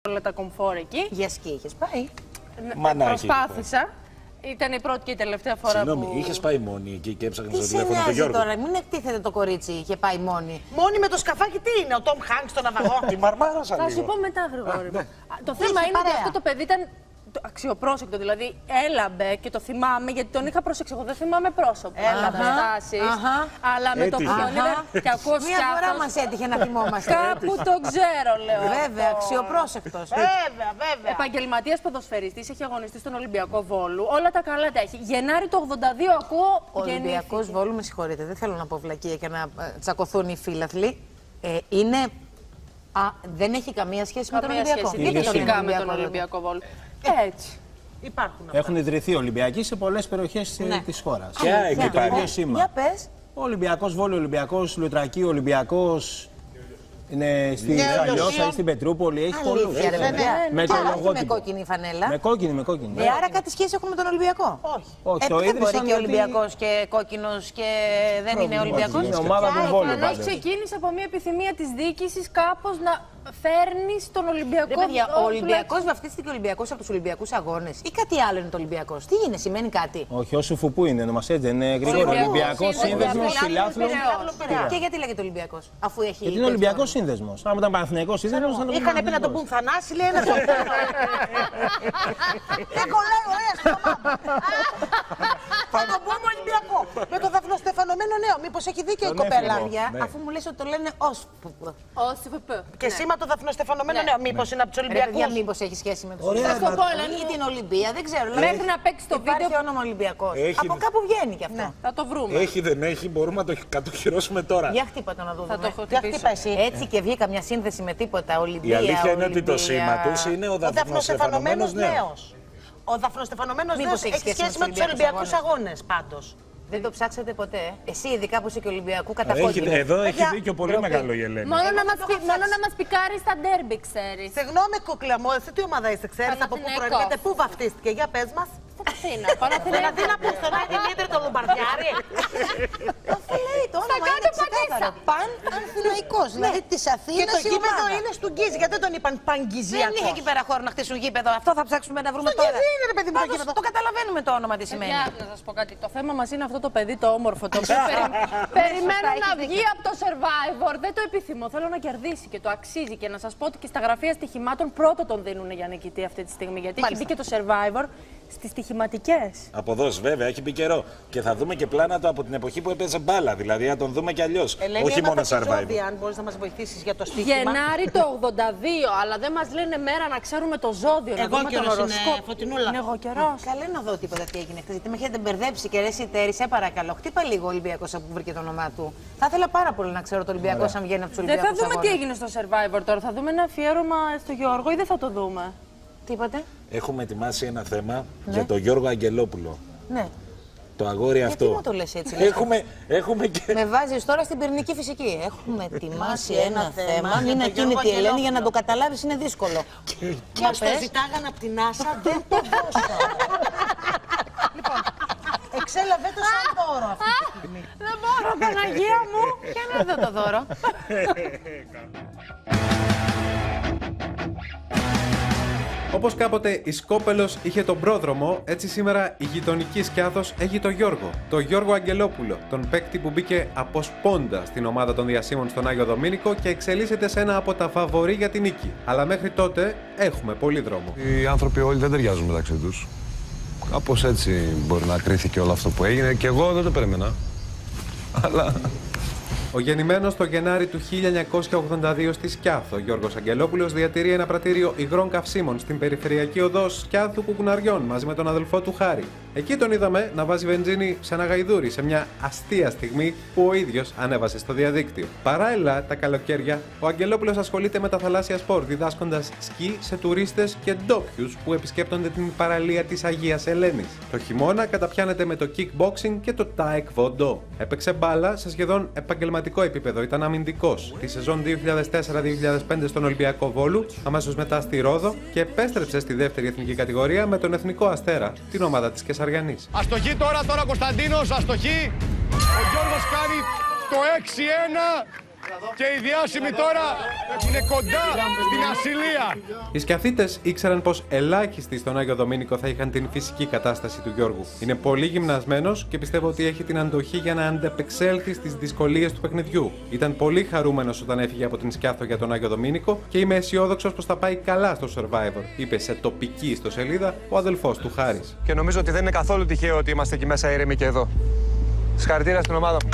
όλα τα κομφόρ εκεί. Για σκι είχες πάει? Προσπάθησα. Ήταν η πρώτη και η τελευταία φορά. Συγγνώμη, είχες πάει μόνη εκεί και έψαχνες το τηλέφωνο του Γιώργου? Τώρα, μην εκτίθεται το κορίτσι, είχε πάει μόνη. Μόνη με το σκαφάκι τι είναι, ο Τόμ Χάνκς στο ναυαγό? Τη μαρμάρασα λίγο. Θα σου πω μετά, Γρηγόρη. Το θέμα είναι ότι αυτό το παιδί ήταν αξιοπρόσεκτο, δηλαδή έλαμπε και το θυμάμαι γιατί τον είχα προσέξει. Εγώ δεν θυμάμαι πρόσωπο. Έλαμπε στάσεις, αλλά με το που τον είδα και ακούω Μια φορά μας έτυχε να θυμόμαστε. Κάπου το ξέρω, λέω. Βέβαια, αξιοπρόσεκτος. Βέβαια, βέβαια. Επαγγελματίας ποδοσφαιριστής, έχει αγωνιστεί στον Ολυμπιακό Βόλου. Όλα τα καλά τα έχει. Γενάρη το 82 ακούω. Ο Ολυμπιακός Βόλου, με συγχωρείτε, δεν θέλω να πω βλακεία και να τσακωθούν οι φίλαθλοι. Είναι. Δεν έχει καμία σχέση με τον Ολυμπιακό. Φυσικά με τον Ολυμπιακό Βόλου. Έτσι. Έχουν ιδρυθεί Ολυμπιακοί σε πολλές περιοχές της χώρας. Και το ίδιο σήμα. Για πες. Ο Ολυμπιακός Βόλου, Ολυμπιακός Λουτρακή, Ολυμπιακός είναι στη Ζαλιώσα ή στην Πετρούπολη. Έχει πολλούς. Με κόκκινη φανέλα. Με κόκκινη. Άρα κάτι σχέση έχουμε με τον Ολυμπιακό? Όχι. Δεν μπορεί και Ολυμπιακός και κόκκινος και δεν είναι Ολυμπιακός. Είναι ομάδα του Βόλου. Προφανώς ξεκίνησε από μια επιθυμία της διοίκησης κάπως να φέρνει στον Ολυμπιακό. Ο Ολυμπιακός βαφτίστηκε Ολυμπιακός από τους Ολυμπιακούς Αγώνες ή κάτι άλλο είναι το Ολυμπιακός? Τι είναι, σημαίνει κάτι? Όχι, ο Σουφουπού είναι, μας έτσι είναι Γρηγόρη. Ολυμπιακός Σύνδεσμος Φιλάθλων. Και γιατί λέγεται Ολυμπιακός, αφού έχει. Γιατί είναι Ολυμπιακός Σύνδεσμος. Αν ήταν Παναθηναϊκός Σύνδεσμος, θα το πούμε. Είχαν πει να το πούν Θανάση, λέει ένα. Δεν κολλάει, ωραία, στο θα το πούμε Ολυμπιακό. Με το δαφνοστεφανωμένο νέο. Μήπως έχει δίκιο η κοπέλα? Αφού μου λες ότι το λένε ΟΣΠ. Και σήμα το δαφνοστεφανωμένο νέο. Μήπως είναι από τους Ολυμπιακούς? Μήπως έχει σχέση με τους Ολυμπιακούς. Θα σου πω, ή την Ολυμπία, δεν ξέρω. Μέχρι να παίξει το βίντεο. Υπάρχει όνομα Ολυμπιακός. Από κάπου βγαίνει κι αυτό. Θα το βρούμε. Έχει, δεν έχει, μπορούμε να το κατοχυρώσουμε τώρα. Για χτύπα το να δούμε. Θα το έχω Για χτύπα εσύ. Έτσι και βγήκα μια σύνθεση με τίποτα. Ολυμπία. Η αλήθεια είναι ότι το σήμα τους είναι ο δαφνοστεφανωμένος νέος. Ο δαφνοστεφανωμένος νέος έχει σχέση με τους Ολυμπιακούς Ολυμπιακούς Αγώνες πάντως. Δεν το ψάξατε ποτέ. Εσύ, ειδικά που είσαι και Ολυμπιακού, κατακόκκινο. Εδώ έχει δίκιο πολύ μεγάλο η Ελένη. Μόνο να μας πικάρει στα ντέρμπι, ξέρεις. Συγγνώμη, κούκλα μου, εσύ τι ομάδα είσαι, ξέρεις από πού προέρχεται, πού βαφτίστηκε, για πες μας. Στην Αθήνα. Στην Αθήνα που στον Άγιο Δημήτρη το Λουμπαρδιάρη. Αυτό λέει το όνομα είναι ξεκάθαρο. Παναθηναϊκός, δηλαδή της Αθήνας. Και το γήπεδο είναι στον Γκίζη, γιατί δεν τον είπαν Παγκυζιακό? Δεν είχε εκεί πέρα χώρο να χτίσουν γήπεδο. Αυτό θα ψάξουμε να βρούμε τώρα. Γιατί είναι, ρε παιδί μου, το γήπεδο? Το καταλαβαίνουμε το όνομα τι σημαίνει. Να σας πω κάτι. Το θέμα μας είναι αυτό το παιδί το όμορφο. Το οποίο περιμένω να βγει από το Survivor. Δεν το επιθυμώ. Θέλω να κερδίσει και το αξίζει. Και να σας πω ότι και στα γραφεία στοιχημάτων πρώτο τον δίνουν για νικητή αυτή τη στιγμή. Γιατί έχει μπει και το Survivor στις στοιχηματικές. Αποδόσεις, βέβαια, έχει πει καιρό. Και θα δούμε και πλάνα του από την εποχή που έπαιζε μπάλα. Δηλαδή, να τον δούμε κι αλλιώς. Όχι μόνο Survivor. Αν μπορείς να μας βοηθήσεις για το στοίχημα. Γενάρη το 82, αλλά δεν μας λένε μέρα να ξέρουμε το ζώδιο. Να δούμε τον οροσκόπο. Φωτεινούλα. Είναι εγώ καιρός. Καλά να δω τίποτα τι έγινε χθες. Γιατί με έχετε μπερδέψει και ρε Σιτέρη, σε παρακαλώ. Χτύπα λίγο ο Ολυμπιακός από που βρήκε το όνομά του. Θα ήθελα πάρα πολύ να ξέρω το Ολυμπιακός αν βγαίνει από τους Δεν Ολυμπιακούς. θα δούμε τι έγινε στο Survivor τώρα. Θα δούμε ένα αφιέρωμα στο Γιώργο ή δεν θα το δούμε? Τι είπατε? Έχουμε ετοιμάσει ένα θέμα για τον Γιώργο Αγγελόπουλο. Ναι. Το αγόρι αυτό. Γιατί μου το λες έτσι? Έχουμε και. Με βάζεις τώρα στην πυρηνική φυσική. Έχουμε ετοιμάσει ένα θέμα. Μην ακίνητη η Ελένη για να το καταλάβεις, είναι δύσκολο. Και μας το ζητάγαν από την NASA, δεν το δώσω. Λοιπόν, εξέλαβε το σαν δώρο αυτή τη στιγμή. Δεν μπορώ, Παναγία μου. Και να δω το δώρο. Όπως κάποτε η Σκόπελος είχε τον πρόδρομο, έτσι σήμερα η γειτονική Σκιάθος έχει τον Γιώργο. Τον Γιώργο Αγγελόπουλο, τον παίκτη που μπήκε από σπόντα στην ομάδα των διασύμων στον Άγιο Δομήνικο και εξελίσσεται σε ένα από τα φαβορί για την νίκη. Αλλά μέχρι τότε έχουμε πολύ δρόμο. Οι άνθρωποι όλοι δεν ταιριάζουν μεταξύ τους. Κάπως έτσι μπορεί να κρίθηκε όλο αυτό που έγινε και εγώ δεν το περίμενα. Αλλά... Ο γεννημένος το Γενάρη του 1982 στη Σκιάθο, Γιώργος Αγγελόπουλος διατηρεί ένα πρατήριο υγρών καυσίμων στην περιφερειακή οδό Σκιάθου Κουκουναριών μαζί με τον αδελφό του Χάρη. Εκεί τον είδαμε να βάζει βενζίνη σε ένα γαϊδούρι σε μια αστεία στιγμή που ο ίδιος ανέβασε στο διαδίκτυο. Παράλληλα, τα καλοκαίρια, ο Αγγελόπουλος ασχολείται με τα θαλάσσια σπορ, διδάσκοντας σκι σε τουρίστες και ντόπιους που επισκέπτονται την παραλία της Αγίας Ελένης. Το χειμώνα καταπιάνεται με το kickboxing και το taekwondo. Έπαιξε μπάλα σε σχεδόν επαγγελματικό επίπεδο, ήταν αμυντικός τη σεζόν 2004-2005 στον Ολυμπιακό Βόλου, αμέσως μετά στη Ρόδο και επέστρεψε στη δεύτερη εθνική κατηγορία με τον Εθνικό Αστέρα, την ομάδα της Κεσαριανής. Αστοχή τώρα Κωνσταντίνος, αστοχή. Ο Γιώργος κάνει το 6-1 και οι διάσημοι τώρα είναι κοντά στην ασυλία. Οι Σκιαθίτες ήξεραν πως ελάχιστοι στον Άγιο Δομήνικο θα είχαν την φυσική κατάσταση του Γιώργου. Είναι πολύ γυμνασμένος και πιστεύω ότι έχει την αντοχή για να αντεπεξέλθει στις δυσκολίες του παιχνιδιού. Ήταν πολύ χαρούμενος όταν έφυγε από την Σκιάθο για τον Άγιο Δομήνικο και είμαι αισιόδοξος πως θα πάει καλά στο Survivor, είπε σε τοπική ιστοσελίδα ο αδελφός του Χάρης. Και νομίζω ότι δεν είναι καθόλου τυχαίο ότι είμαστε εκεί μέσα ήρεμοι και εδώ. Συγχαρητήρια στην ομάδα μου.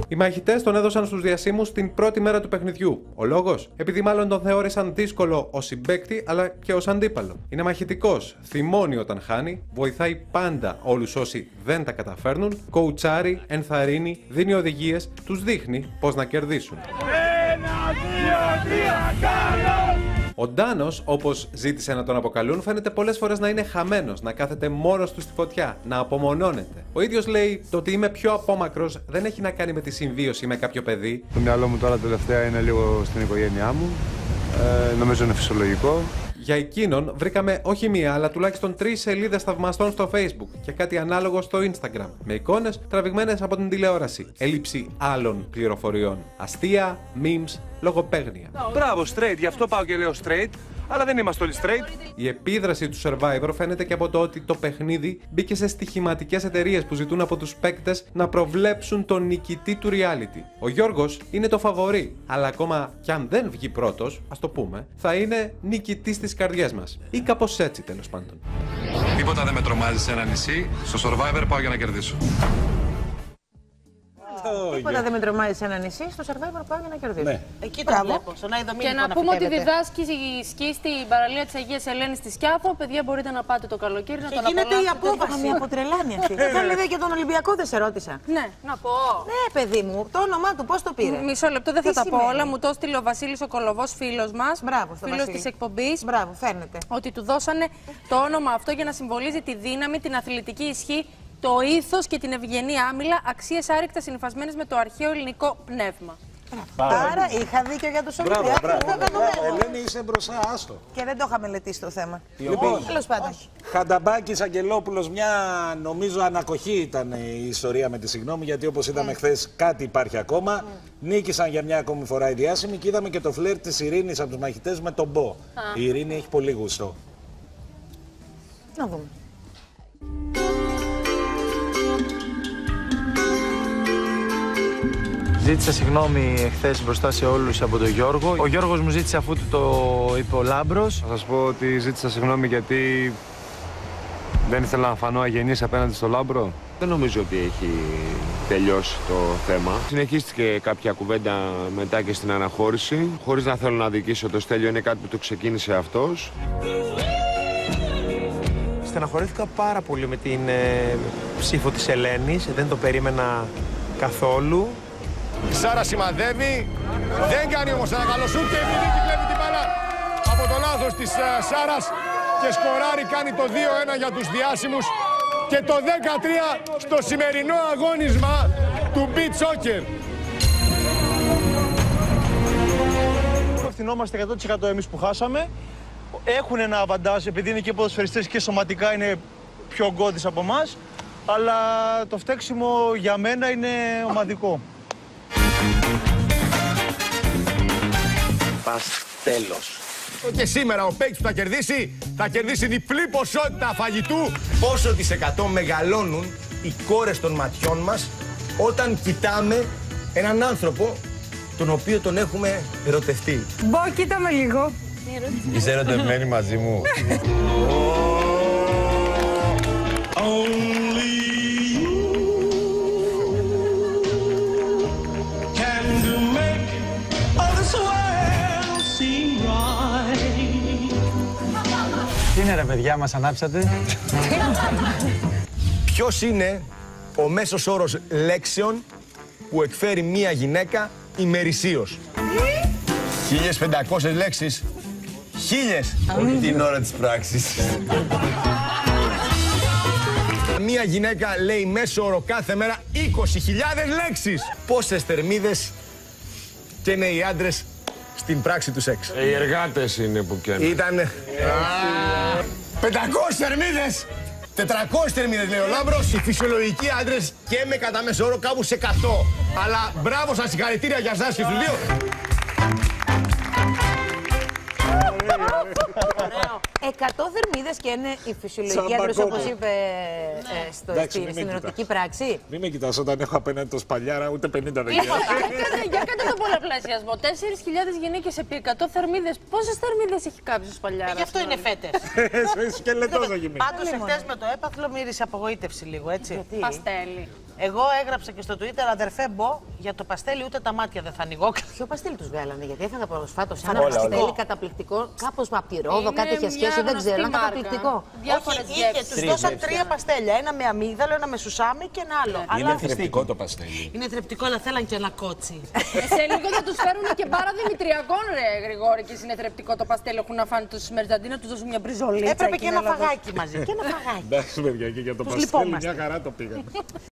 Οι μαχητές τον έδωσαν στους διασύμους την πρώτη μέρα του παιχνιδιού. Ο λόγος? Επειδή μάλλον τον θεώρησαν δύσκολο ως συμπαίκτη αλλά και ως αντίπαλο. Είναι μαχητικός, θυμώνει όταν χάνει, βοηθάει πάντα όλους όσοι δεν τα καταφέρνουν, κοουτσάρει, ενθαρρύνει, δίνει οδηγίες, τους δείχνει πώς να κερδίσουν. 1, 2, 3, καλώς! Ο Ντάνος, όπως ζήτησε να τον αποκαλούν, φαίνεται πολλές φορές να είναι χαμένος, να κάθεται μόνος του στη φωτιά, να απομονώνεται. Ο ίδιος λέει: το ότι είμαι πιο απόμακρος δεν έχει να κάνει με τη συμβίωση με κάποιο παιδί. Το μυαλό μου τώρα τελευταία είναι λίγο στην οικογένειά μου. Νομίζω είναι φυσιολογικό. Για εκείνον βρήκαμε όχι μία, αλλά τουλάχιστον 3 σελίδες θαυμαστών στο Facebook και κάτι ανάλογο στο Instagram, με εικόνες τραβηγμένες από την τηλεόραση. Έλλειψη άλλων πληροφοριών. Αστεία, memes, λογοπαίγνια. Μπράβο, straight, γι' αυτό πάω και λέω straight, αλλά δεν είμαστε όλοι straight. Η επίδραση του Survivor φαίνεται και από το ότι το παιχνίδι μπήκε σε στοιχηματικές εταιρείες που ζητούν από τους παίκτες να προβλέψουν τον νικητή του reality. Ο Γιώργος είναι το φαβορί, αλλά ακόμα κι αν δεν βγει πρώτος, ας το πούμε, θα είναι νικητής στις καρδιές μας. Ή κάπως έτσι, τέλος πάντων. Τίποτα δεν με τρομάζει σε ένα νησί. Στο Survivor πάω για να κερδίσω. Τίποτα δεν με τρομάζει σε ένα νησί, στο Survivor πάω για να κερδίσω. Ναι. Εκεί το βλέπω, στον Άγιο Δομήνικο. Και να πούμε ότι διδάσκει η σκι στην παραλία της Αγίας Ελένης στη Σκιάθο. Παιδιά, μπορείτε να πάτε το καλοκαίρι να τον απολαύσετε. Γίνεται η απόβαση. Με αποτρελάνει αυτή. Θέλω και τον Ολυμπιακό, δεν σε ρώτησα. Ναι, να πω. Ναι, παιδί μου, το όνομά του πώς το πήρε? Μισό λεπτό, δεν θα τα πω όλα. Μου το στείλε ο Βασίλης ο Κολοβός, φίλος μας. Μπράβο, φίλος της εκπομπής. Μπράβο, φαίνεται. Ότι του δώσανε το όνομα αυτό για να συμβολίζει τη δύναμη, την αθλητική ισχύ, το ήθος και την ευγενή άμυλα, αξίες άρρηκτα συνυφασμένες με το αρχαίο ελληνικό πνεύμα. Άρα είχα δίκιο για τους Ολυμπιακούς. Ελένη, είσαι μπροστά, άστο. Και δεν το είχα μελετήσει το θέμα. Λοιπόν, τέλος πάντων. Χανταμπάκης, Αγγελόπουλος, μια νομίζω ανακοχή ήταν η ιστορία με τη συγγνώμη, γιατί όπως είδαμε χθες κάτι υπάρχει ακόμα. Νίκησαν για μια ακόμη φορά οι διάσημοι και είδαμε και το φλερ της Ειρήνης από τους μαχητές με τον Μπο. Η Ειρήνη έχει πολύ γούστο. Να δούμε. Ζήτησα συγγνώμη εχθές μπροστά σε όλους από τον Γιώργο. Ο Γιώργος μου ζήτησε αφού του το είπε ο Λάμπρος. Θα σας πω ότι ζήτησα συγγνώμη γιατί δεν ήθελα να φανώ αγενής απέναντι στο Λάμπρο. Δεν νομίζω ότι έχει τελειώσει το θέμα. Συνεχίστηκε κάποια κουβέντα μετά και στην αναχώρηση. Χωρίς να θέλω να αδικήσω το Στέλιο, είναι κάτι που το ξεκίνησε αυτός. Στεναχωρήθηκα πάρα πολύ με την ψήφο της Ελένης. Δεν το περίμενα καθόλου. Η Σάρα σημαδεύει, δεν κάνει όμως ένα καλό σουτ και η Νίκη κλέβει την μπάλα από το λάθος της Σάρας και σκοράρει, κάνει το 2-1 για τους διάσημους και το 13 στο σημερινό αγώνισμα του beach soccer. Ευθυνόμαστε 100% εμείς που χάσαμε. Έχουν ένα αβαντάζ επειδή είναι και ποδοσφαιριστές και σωματικά είναι πιο γκόντις από εμάς, αλλά το φταίξιμο για μένα είναι ομαδικό. Τέλος. Και σήμερα ο παίκτης που θα κερδίσει διπλή ποσότητα φαγητού. Πόσο τις 100 μεγαλώνουν οι κόρες των ματιών μας όταν κοιτάμε έναν άνθρωπο τον οποίο τον έχουμε ερωτευτεί. Μπο, κοίτα με λίγο. Είσαι ερωτευμένη μαζί μου. Τι είναι ρε παιδιά, μας ανάψατε? Ποιος είναι ο μέσος όρος λέξεων που εκφέρει μία γυναίκα ημερησίως? 1500 λέξεις. 1000. Όχι την ώρα της πράξης. Μία γυναίκα λέει μέσο όρο κάθε μέρα 20.000 λέξεις. Πόσες θερμίδες καίνε οι άντρες στην πράξη του σεξ? Οι εργάτες είναι που καίνε. Ήταν 500 θερμίδες 400 θερμίδες λέει ο Λάμπρος. Οι φυσιολογικοί άντρες και με κατά μέσο όρο κάπου σε 100. Αλλά μπράβο σας, συγχαρητήρια για εσάς και στους δύο. 100 θερμίδες και είναι η φυσιολογική άντρες, όπως είπε στην ερωτική πράξη. Μην με κοιτάς, όταν έχω απέναντι το σπαλιάρα, ούτε 50 δεν ξέρω. Για κάντε τον πολλαπλασιασμό. 4.000 γυναίκες επί 100 θερμίδες. Πόσες θερμίδες έχει κάποιος σπαλιάρας? Γι' αυτό είναι φέτες. Σκελετός θα γίνει. Πάντως εχθές με το έπαθλο μύρισε απογοήτευση λίγο, έτσι. Παστέλι. Εγώ έγραψα και στο Twitter, αδερφέ Μπο, για το παστέλι ούτε τα μάτια δεν θα ανοιγώ. Ποιο παστέλι τους βγάλανε, γιατί έφαγα προσφάτως ένα παστέλι καταπληκτικό, κάπως από τη Ρόδο, κάτι είχε σχέση, δεν ξέρω, ένα καταπληκτικό. Τους δώσαν 3 παστέλια, ένα με αμύγδαλο, ένα με σουσάμι και ένα άλλο. Είναι θρεπτικό το παστέλι. Είναι θρεπτικό, αλλά θέλαν και ένα κότσι. Σε λίγο θα τους φέρουν και μπάρα Δημητριακών, ρε Γρηγόρη, και είναι θρεπτικό το παστέλι, έχουν να φάνε τους μέρες, αντί να τους δώσουν μια μπριζολίτσα. Έπρεπε και ένα φαγάκι μαζί. Και ένα φαγάκι. Εντάξει, παιδιά, και για το παστέλι μια χαρά το πήγαν.